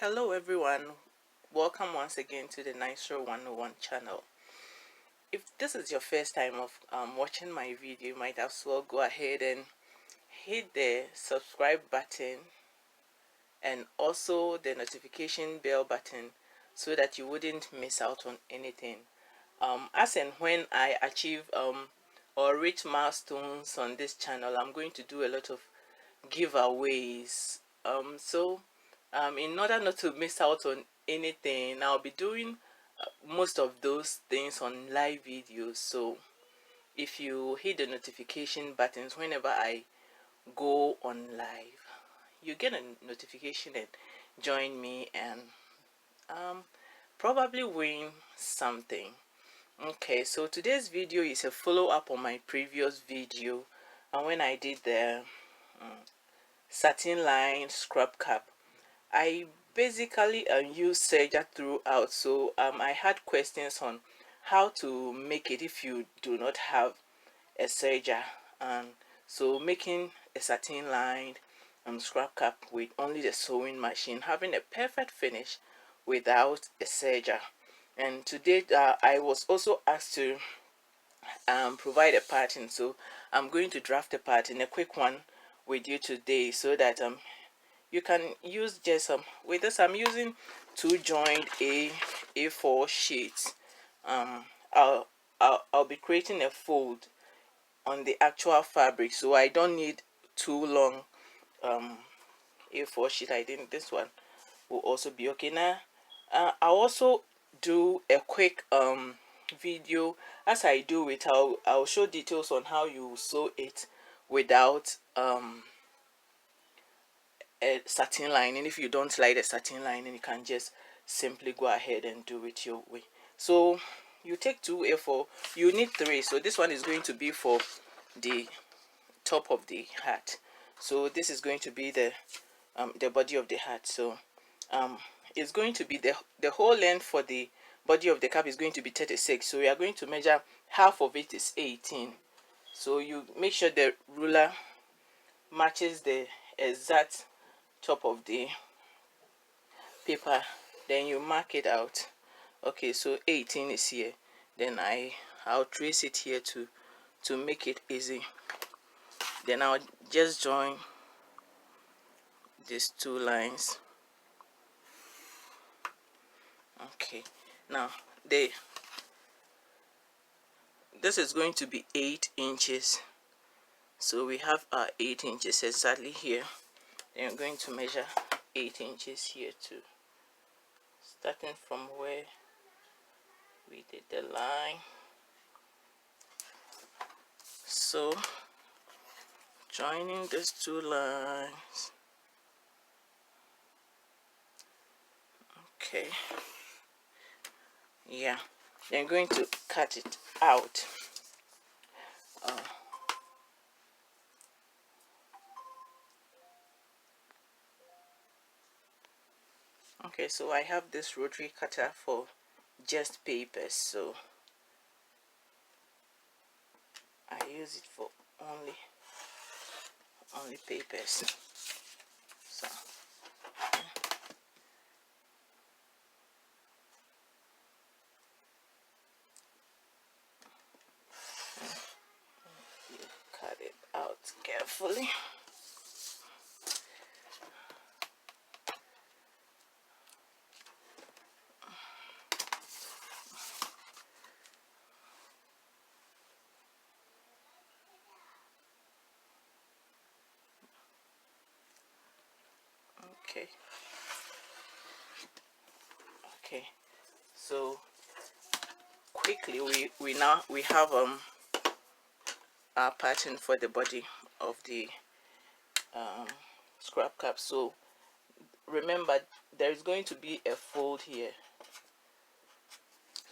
Hello everyone, welcome once again to the Niceroy 101 channel. If this is your first time of watching my video, you might as well go ahead and hit the subscribe button and also the notification bell button so that you wouldn't miss out on anything. As and when I achieve or reach milestones on this channel, I'm going to do a lot of giveaways. In order not to miss out on anything, I'll be doing most of those things on live videos. So if you hit the notification buttons whenever I go on live, you get a notification and join me and probably win something. Okay, so today's video is a follow-up on my previous video, and when I did the satin line scrub cap. I basically use Serger throughout, so I had questions on how to make it if you do not have a Serger, and so making a satin lined scrub cap with only the sewing machine, having a perfect finish without a Serger. And today I was also asked to provide a pattern, so I'm going to draft a pattern, a quick one with you today, so that you can use just with this I'm using two joined A4 sheets. I'll be creating a fold on the actual fabric, so I don't need too long A4 sheet. I think this one will also be okay. Now I'll also do a quick video. As I do it, I'll show details on how you sew it without a satin lining. If you don't like the satin lining, you can just simply go ahead and do it your way. So you take two A4, you need three, so this one is going to be for the top of the hat. So this is going to be the body of the hat. So it's going to be the whole length for the body of the cap is going to be 36. So we are going to measure half of it is 18. So you make sure the ruler matches the exact top of the paper, then you mark it out. Okay, so 18 is here, then I'll trace it here to make it easy. Then I'll just join these two lines. Okay, now this is going to be 8 inches, so we have our 8 inches exactly here. Then I'm going to measure 8 inches here too, starting from where we did the line. So joining these two lines. Okay, yeah, then I'm going to cut it out. Okay, so I have this rotary cutter for just papers, so I use it for only papers. So you cut it out carefully. Okay, so quickly we have our pattern for the body of the scrap cap. So remember, there is going to be a fold here.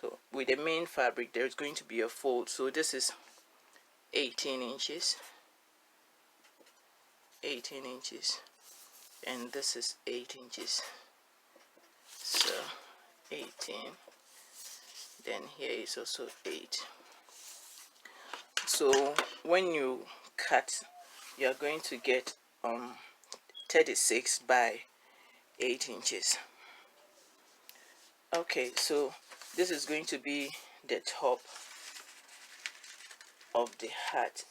So with the main fabric there is going to be a fold. So this is 18 inches, and this is 8 inches. So 18, then here is also 8. So when you cut, you are going to get 36 by 8 inches. Okay, so this is going to be the top of the hat.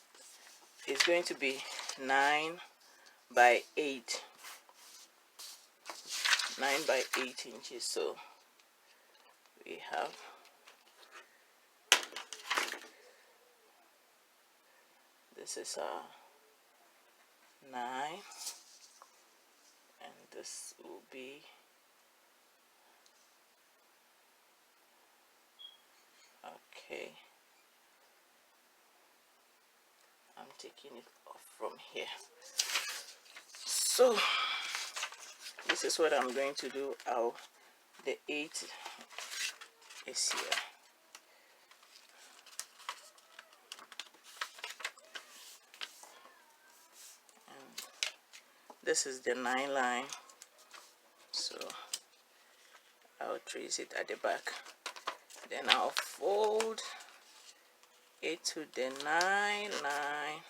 It's going to be 9 by 8, 9 by 8 inches. So we have this is our 9, and this will be okay. I'm taking it off from here. So this is what I'm going to do. The 8 is here. And this is the 9 line. So I'll trace it at the back. Then I'll fold it to the 9 line.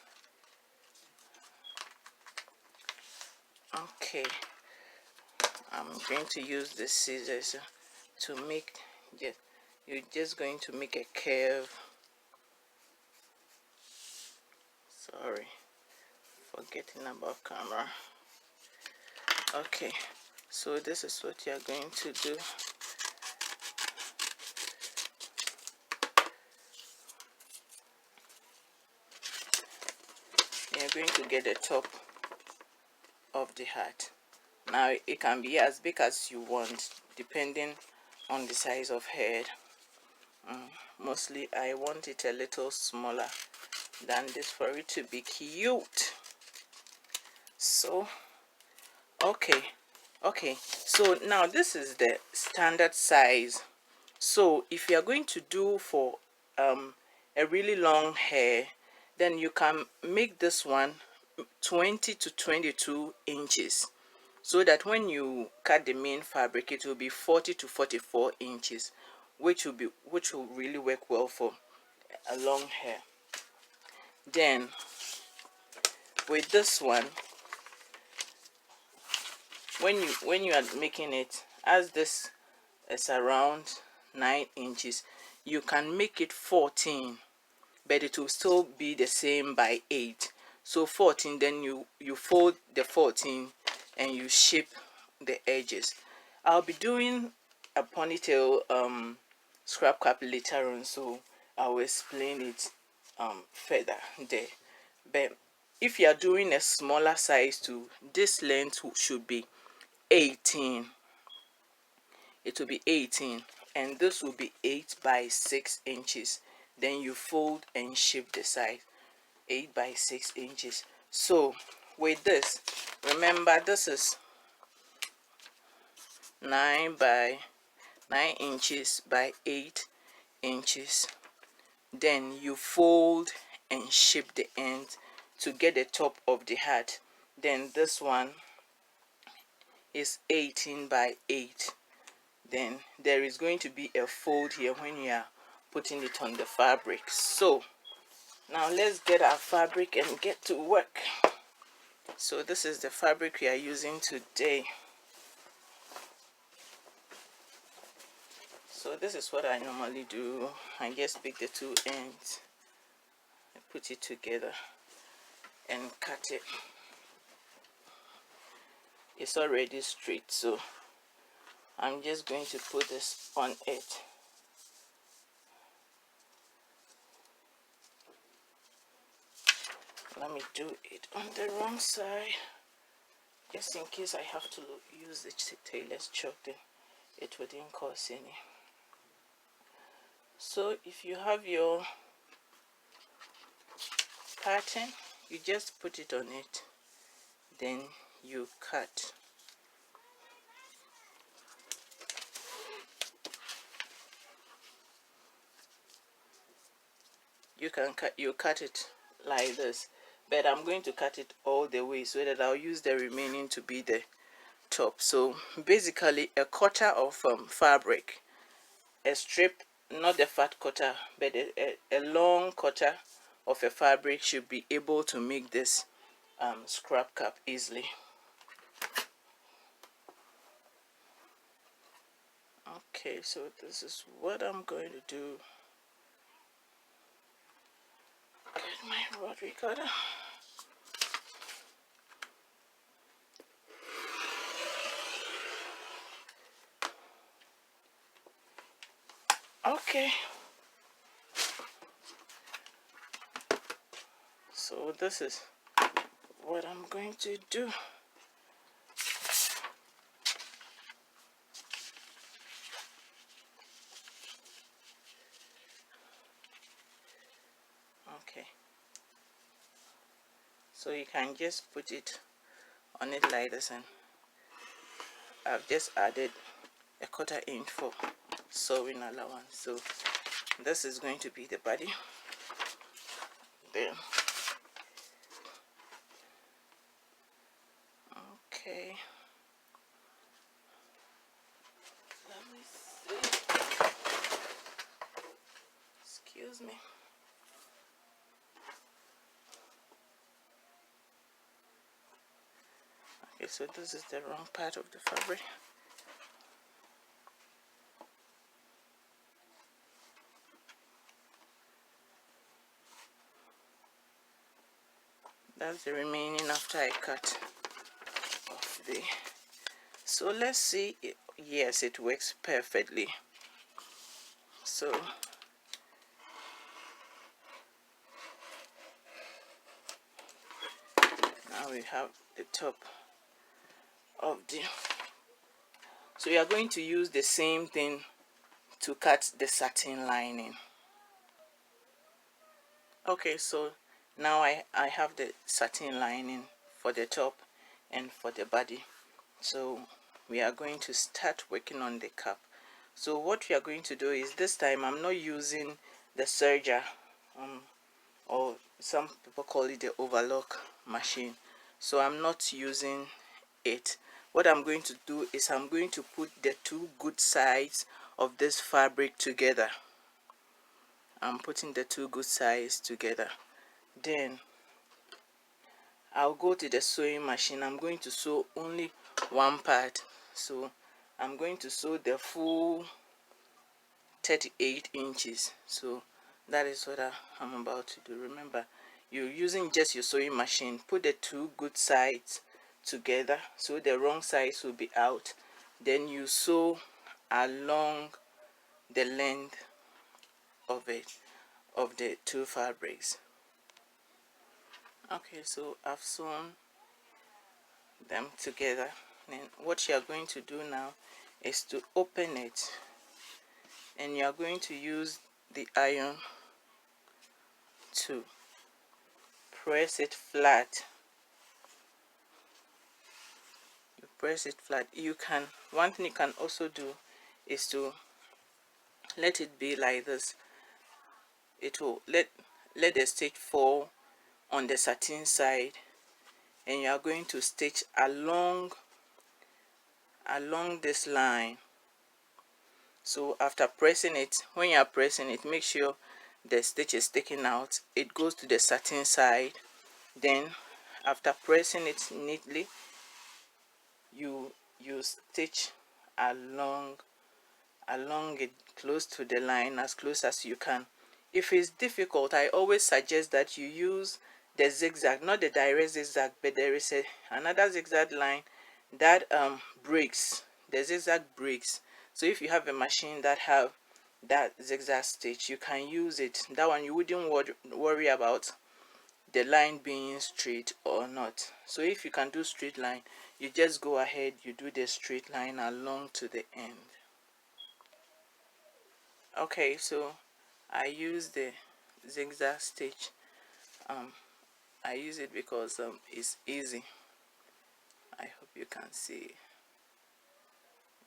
Okay, I'm going to use the scissors to make, you're just going to make a curve. Sorry, forgetting about camera. Okay, so this is what you're going to do. You're going to get the top of the hat. Now it can be as big as you want depending on the size of head. Mostly I want it a little smaller than this for it to be cute. So okay, so now this is the standard size. So if you are going to do for a really long hair, then you can make this one 20 to 22 inches, so that when you cut the main fabric it will be 40 to 44 inches, which will really work well for a long hair. Then with this one, when you are making it, as this is around 9 inches, you can make it 14, but it will still be the same by 8. So 14, then you fold the 14 and you shape the edges. I'll be doing a ponytail scrap cap later on, so I will explain it further there. But if you are doing a smaller size too, this length should be 18. It will be 18, and this will be 8 by 6 inches. Then you fold and shape the side, 8 by 6 inches. So with this, remember this is 9 inches by 8 inches. Then you fold and shape the end to get the top of the hat. Then this one is 18 by 8. Then there is going to be a fold here when you are putting it on the fabric. So now let's get our fabric and get to work. So this is the fabric we are using today. So this is what I normally do. I just pick the two ends, I put it together and cut it. It's already straight, so I'm just going to put this on it. Let me do it on the wrong side, just in case I have to use the tailor's chalk, then it wouldn't cause any. So if you have your pattern, you just put it on it, then you cut. You cut it like this, but I'm going to cut it all the way so that I'll use the remaining to be the top. So basically a quarter of fabric, a strip, not the fat quarter, but a long quarter of a fabric should be able to make this scrap cap easily. Okay. Okay, so this is what I'm going to do. Get my rod recorder. Okay, so this is what I'm going to do. Okay, so you can just put it on it like this, and I've just added a 1/4 inch for sewing allowance. So this is going to be the body. Then okay, let me see. Excuse me. Okay, so this is the wrong part of the fabric. That's the remaining after I cut off the. So let's see. Yes, it works perfectly. So now we have the top of the. So we are going to use the same thing to cut the satin lining. Okay, so now I have the satin lining for the top and for the body. So we are going to start working on the cap. So what we are going to do is, this time I'm not using the serger, or some people call it the overlock machine. So I'm not using it. What I'm going to do is I'm going to put the two good sides of this fabric together. I'm putting the two good sides together. Then I'll go to the sewing machine. I'm going to sew only one part. So I'm going to sew the full 38 inches. So that is what I'm about to do. Remember, you're using just your sewing machine. Put the two good sides together so the wrong sides will be out. Then you sew along the length of the two fabrics. Okay, so I've sewn them together. Then what you are going to do now is to open it, and you are going to use the iron to press it flat. You press it flat. You can, one thing you can also do is to let it be like this. It will let the stitch fall on the satin side, and you are going to stitch along this line. So after pressing it, when you are pressing it, make sure the stitch is sticking out. It goes to the satin side. Then after pressing it neatly, you stitch along it, close to the line, as close as you can. If it's difficult, I always suggest that you use the zigzag, not the direct zigzag, but there is another zigzag line that breaks. The zigzag breaks. So if you have a machine that have that zigzag stitch, you can use it. That one you wouldn't worry about the line being straight or not. So if you can do straight line, you just go ahead, you do the straight line along to the end. Okay, so I use the zigzag stitch. I use it because it's easy. I hope you can see.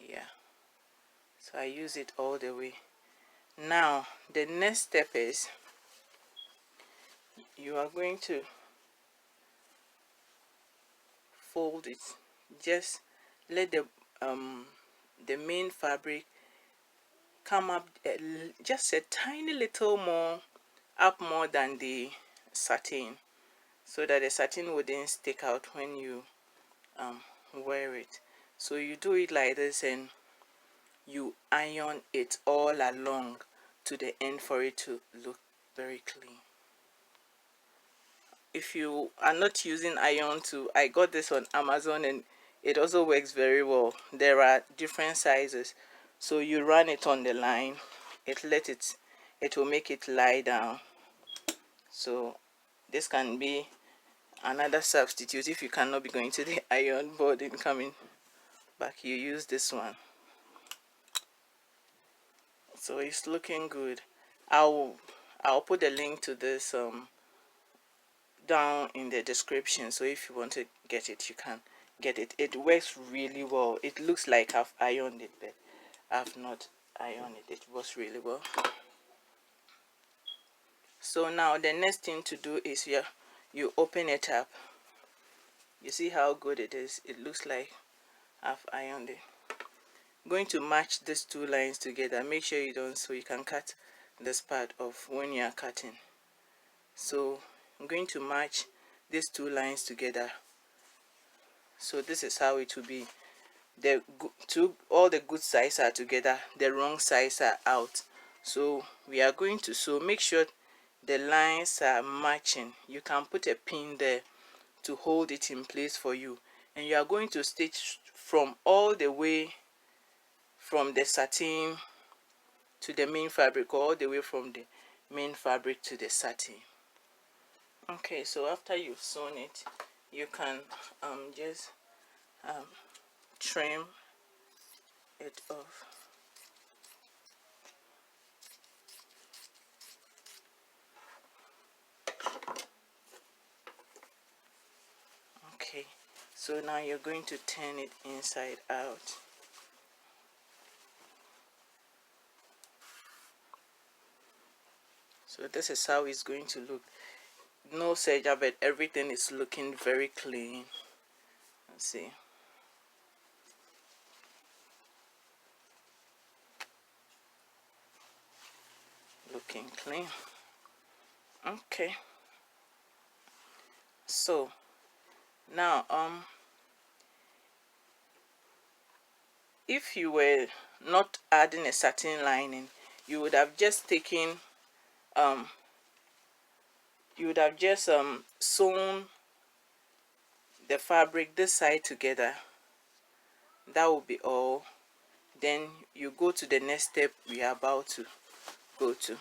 Yeah, so I use it all the way. Now the next step is you are going to fold it. Just let the main fabric come up just a tiny little more up, more than the satin, so that the satin wouldn't stick out when you wear it. So you do it like this, and you iron it all along to the end for it to look very clean. If you are not using iron tool, I got this on Amazon and it also works very well. There are different sizes, so you run it on the line, it will make it lie down. So this can be another substitute if you cannot be going to the iron board and coming back. You use this one. So it's looking good. I'll put a link to this down in the description, so if you want to get it, you can get it. It works really well. It looks like I've ironed it, but I've not ironed it. It works really well. So now the next thing to do is you open it up. You see how good it is. It looks like I've ironed it. I'm going to match these two lines together. Make sure you don't, so you can cut this part off when you are cutting. So I'm going to match these two lines together. So this is how it will be. All the good sides are together, the wrong sides are out. So we are going to sew. Make sure the lines are matching. You can put a pin there to hold it in place for you, and you are going to stitch from all the way from the satin to the main fabric, or all the way from the main fabric to the satin. Okay, so after you've sewn it, you can just trim it off. Okay, so now you're going to turn it inside out. So this is how it's going to look. No serger, but everything is looking very clean. Let's see. Looking clean. Okay. So now if you were not adding a satin lining, you would have just taken sewn the fabric this side together. That will be all. Then you go to the next step we are about to go to.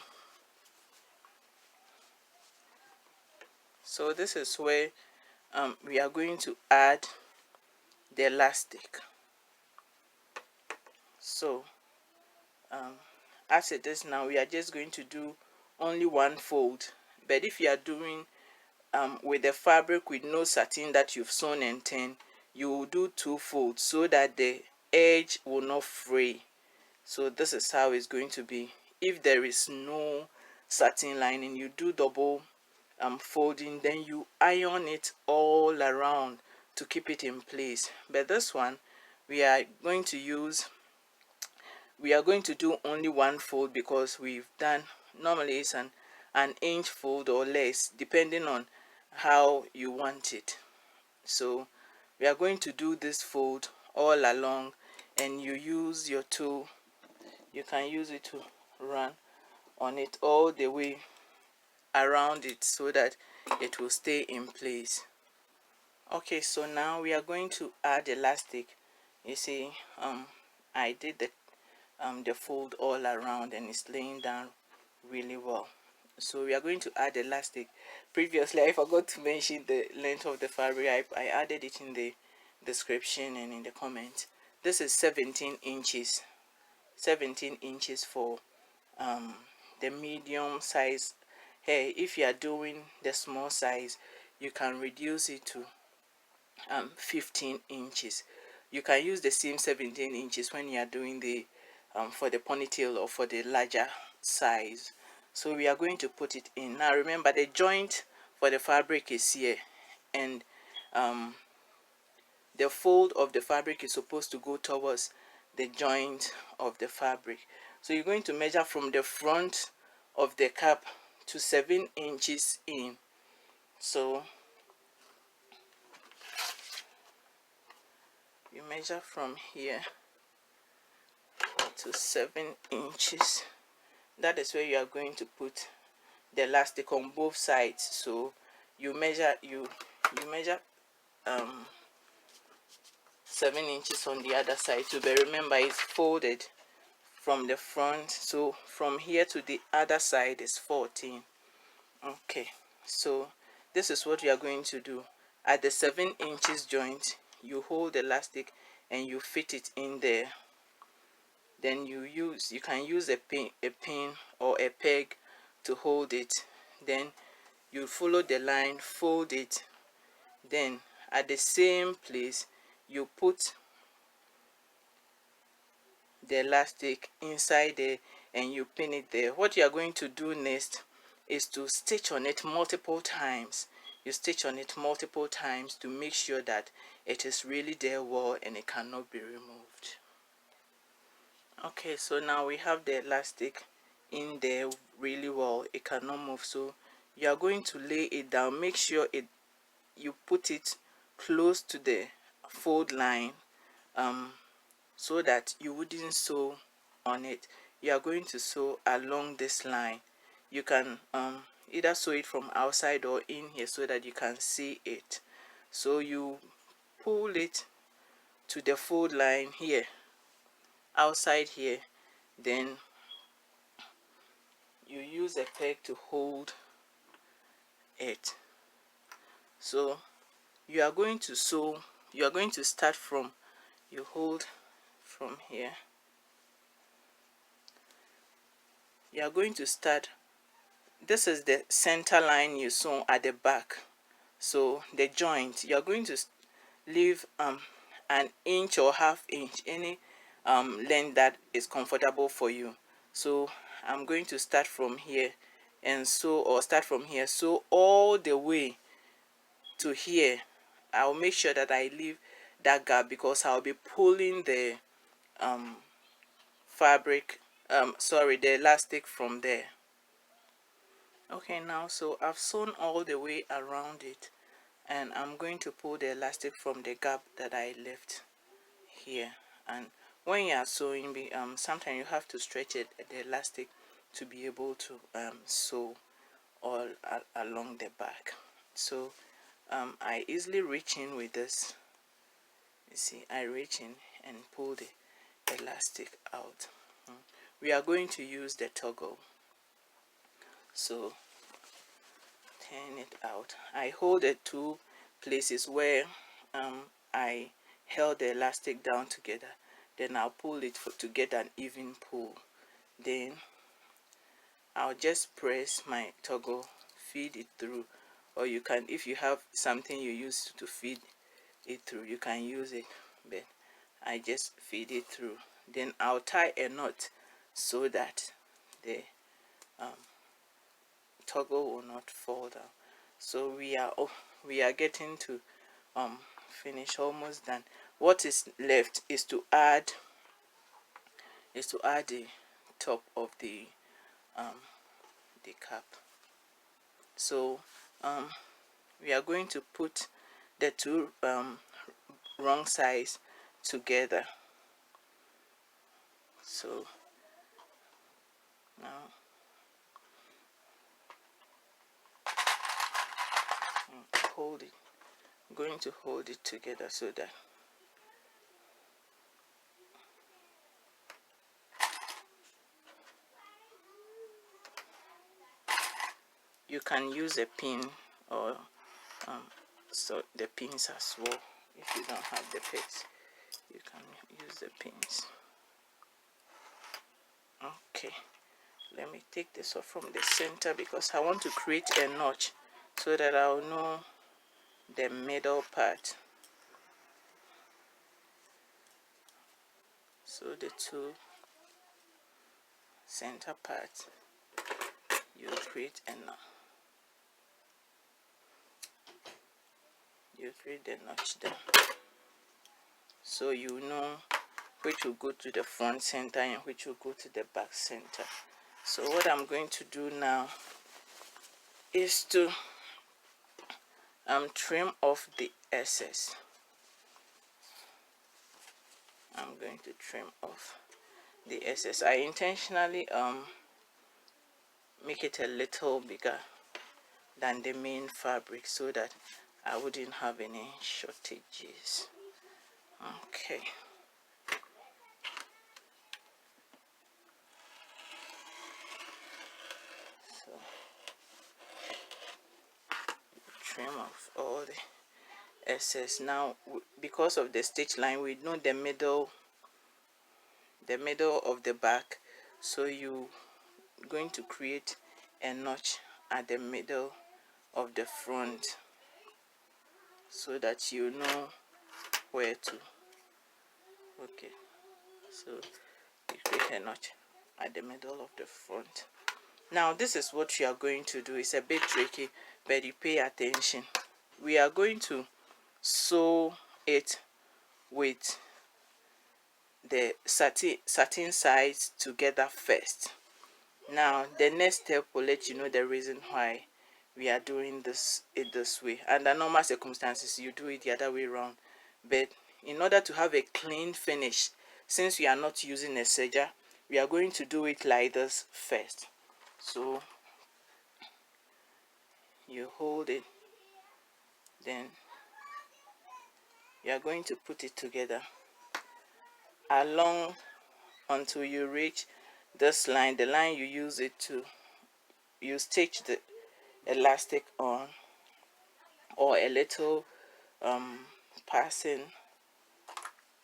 So this is where we are going to add the elastic. So as it is now, we are just going to do only one fold. But if you are doing with the fabric with no satin that you've sewn and turned, you will do two folds so that the edge will not fray. So this is how it's going to be. If there is no satin lining, you do double folding, then you iron it all around to keep it in place. But this one, we are going to do only one fold, because we've done, normally it's an inch fold or less, depending on how you want it. So we are going to do this fold all along, and you use your tool. You can use it to run on it all the way around it so that it will stay in place. Okay, so now we are going to add elastic. You see, I did the fold all around and it's laying down really well. So we are going to add elastic. Previously I forgot to mention the length of the fabric. I added it in the description and in the comments. This is 17 inches. 17 inches for the medium size hair. If you are doing the small size, you can reduce it to 15 inches. You can use the same 17 inches when you are doing the for the ponytail or for the larger size. So we are going to put it in. Now remember, the joint for the fabric is here, and the fold of the fabric is supposed to go towards the joint of the fabric. So you're going to measure from the front of the cap to 7 inches in. So you measure from here to to 7 inches. That is where you are going to put the elastic on both sides. So you measure 7 inches on the other side. So but remember, it's folded from the front, so from here to the other side is 14. Okay, so this is what you are going to do. At the 7 inches joint, you hold the elastic and you fit it in there. Then you can use a pin or a peg to hold it. Then you follow the line, fold it. Then at the same place, you put the elastic inside there and you pin it there. What you are going to do next is to stitch on it multiple times. You stitch on it multiple times to make sure that it is really there well and it cannot be removed. Okay, so now we have the elastic in there really well, it cannot move. So you are going to lay it down. Make sure you put it close to the fold line, so that you wouldn't sew on it. You are going to sew along this line. You can either sew it from outside or in here so that you can see it. So you pull it to the fold line here, outside here, then you use a peg to hold it. So you are going to sew, you are going to start from, you hold from here, you are going to start, this is the center line you sew at the back. So the joint, you are going to leave an inch or half inch, any length that is comfortable for you. So I'm going to start from here and sew, or start from here, sew all the way to here. I'll make sure that I leave that gap because I'll be pulling the fabric, the elastic from there. Okay, now so I've sewn all the way around it, and I'm going to pull the elastic from the gap that I left here. And when you are sewing, sometimes you have to stretch it, the elastic, to be able to sew all along the back. So I easily reach in with this. You see, I reach in and pull the elastic out. We are going to use the toggle. So turn it out. I hold the two places where I held the elastic down together. Then I'll pull it to get an even pull. Then I'll just press my toggle, feed it through, or you can, if you have something you use to feed it through, you can use it, but I just feed it through. Then I'll tie a knot so that the toggle will not fall down. So we are getting to finish, almost done. What is left is to add the top of the cap. So we are going to put the two wrong sides together. So now hold it. I'm going to hold it together so that you can use a pin, or so the pins as well. If you don't have the pegs, you can use the pins. Okay, let me take this off from the center because I want to create a notch so that I'll know the middle part. So the two center parts, you create a notch. You create the notch there, so you know which will go to the front center and which will go to the back center. So what I'm going to do now is to trim off the excess. I'm going to trim off the excess. I intentionally make it a little bigger than the main fabric so that I wouldn't have any shortages. Okay. So trim off all the excess. Now because of the stitch line, we know the middle of the back, so you going to create a notch at the middle of the front so that you know where to. Okay, so you create a notch at the middle of the front. Now this is what you are going to do. It's a bit tricky, but you pay attention. We are going to sew it with the satin sides together first. Now the next step will let you know the reason why we are doing this way. Under normal circumstances you do it the other way around, but in order to have a clean finish, since we are not using a serger, we are going to do it like this first. So you hold it, then you are going to put it together along until you reach this line, the line you use it to, you stitch the elastic on, or a little passing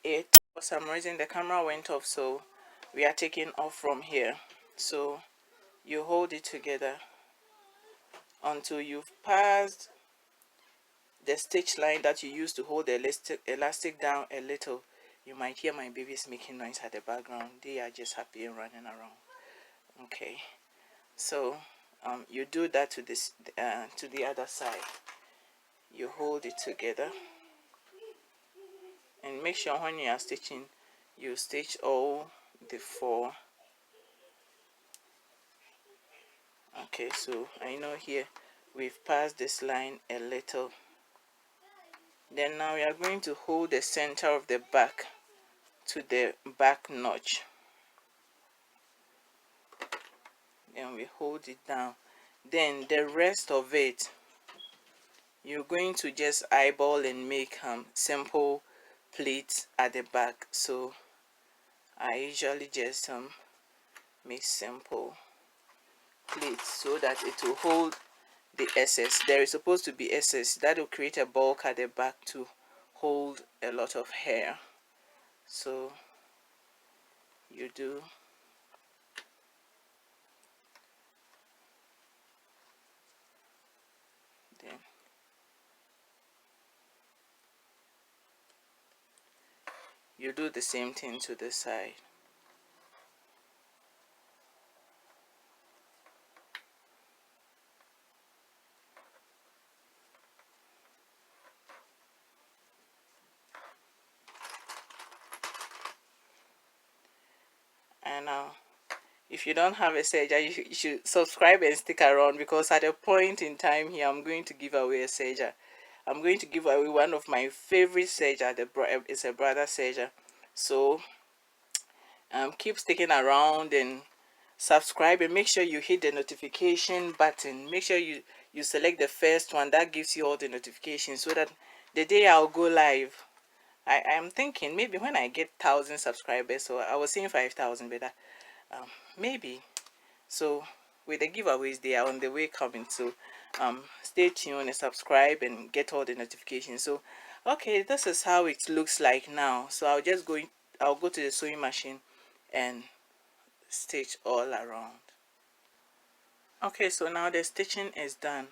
it. For some reason the camera went off, so we are taking off from here. So you hold it together until you've passed the stitch line that you used to hold the elastic down a little. You might hear my babies making noise at the background. They are just happy and running around. Okay, so you do that to this to the other side. You hold it together and make sure when you are stitching, you stitch all the four. Okay, so I know here we've passed this line a little. Then now we are going to hold the center of the back to the back notch. Then we hold it down. Then the rest of it, you're going to just eyeball and make simple pleats at the back. So I usually just make simple pleats so that it will hold the excess. There is supposed to be excess that will create a bulk at the back to hold a lot of hair. So you do then you do the same thing to the side. And now if you don't have a serger, you should subscribe and stick around, because at a point in time here I'm going to give away a serger. I'm going to give away one of my favorite serger. It's a brother serger. So keep sticking around and subscribe, and make sure you hit the notification button. Make sure you select the first one that gives you all the notifications, so that the day I'll go live, I'm thinking maybe when I get 1,000 subscribers, so I was saying 5,000, but maybe. So with the giveaways, they are on the way coming, so stay tuned and subscribe and get all the notifications. So okay, this is how it looks like now. So I'll go to the sewing machine and stitch all around. Okay, so now the stitching is done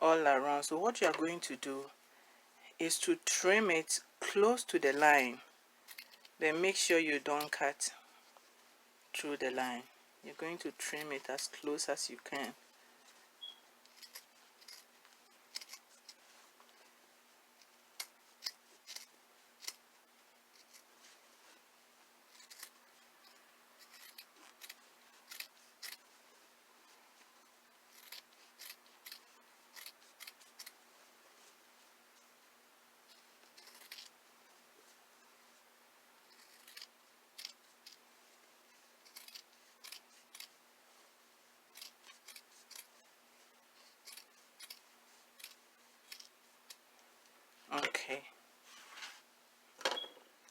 all around. So what you are going to do is to trim it close to the line. Then make sure you don't cut through the line. You're going to trim it as close as you can.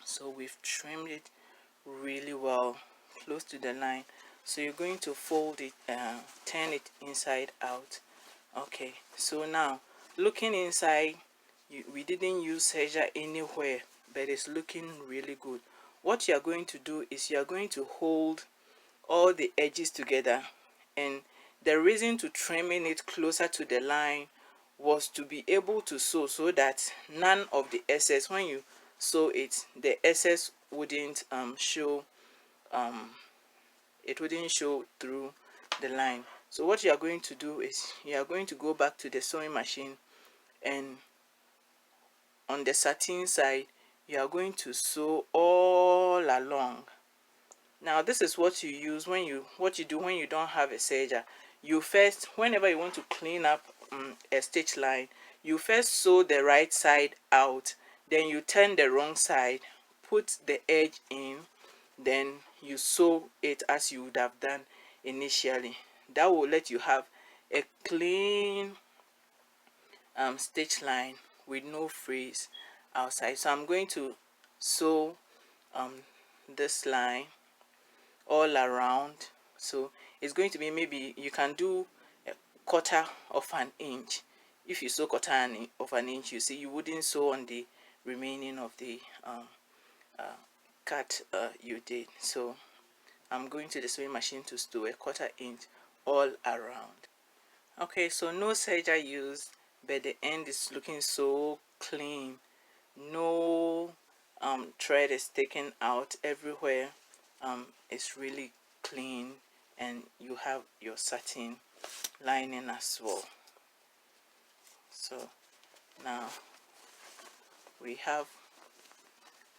So we've trimmed it really well close to the line. So you're going to fold it, turn it inside out. Okay, so now looking inside, we didn't use Serger anywhere, but it's looking really good. What you are going to do is you are going to hold all the edges together, and the reason to trimming it closer to the line was to be able to sew so that none of the excess, when you sew it, the excess wouldn't show, it wouldn't show through the line. So what you are going to do is you are going to go back to the sewing machine, and on the satin side you are going to sew all along. Now this is what you use when you do when you don't have a serger. You first, whenever you want to clean up a stitch line, you first sew the right side out, then you turn the wrong side, put the edge in, then you sew it as you would have done initially. That will let you have a clean stitch line with no frizz outside. So I'm going to sew this line all around. So it's going to be, maybe you can do a quarter of an inch. If you sew quarter of an inch, you see you wouldn't sew on the remaining of the cut you did. So I'm going to the sewing machine to sew a quarter inch all around. Okay, so no serger used, but the end is looking so clean. No thread is taken out. Everywhere is really clean, and you have your satin lining as well. So now we have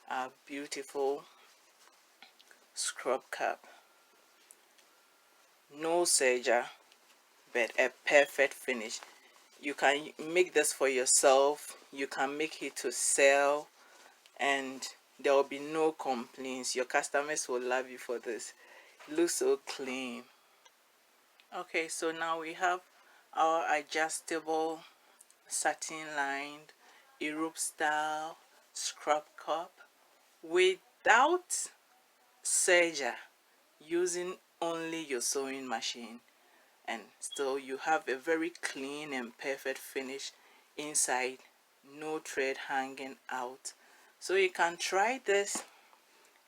our beautiful scrub cap. No serger, but a perfect finish. You can make this for yourself, you can make it to sell, and there will be no complaints. Your customers will love you for this. It looks so clean. Okay, so now we have our adjustable satin lined Europe style scrub cup without serger, using only your sewing machine, and still you have a very clean and perfect finish inside, no thread hanging out. So you can try this,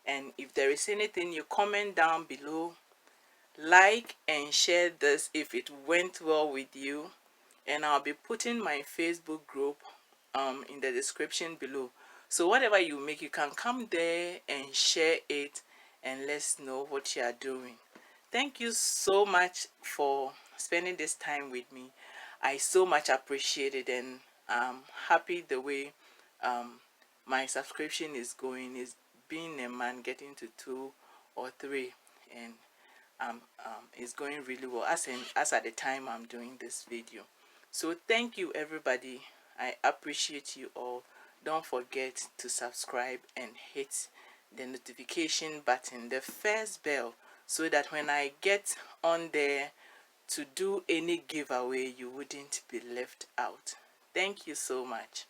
and if there is anything, you comment down below, like and share this if it went well with you, and I'll be putting my Facebook group in the description below. So whatever you make, you can come there and share it and let's know what you are doing. Thank you so much for spending this time with me. I so much appreciate it, and I'm happy the way my subscription is going. Is being a man, getting to 2 or 3, and it's going really well as at the time I'm doing this video. So thank you everybody. I appreciate you all. Don't forget to subscribe and hit the notification button, the first bell, so that when I get on there to do any giveaway, you wouldn't be left out. Thank you so much.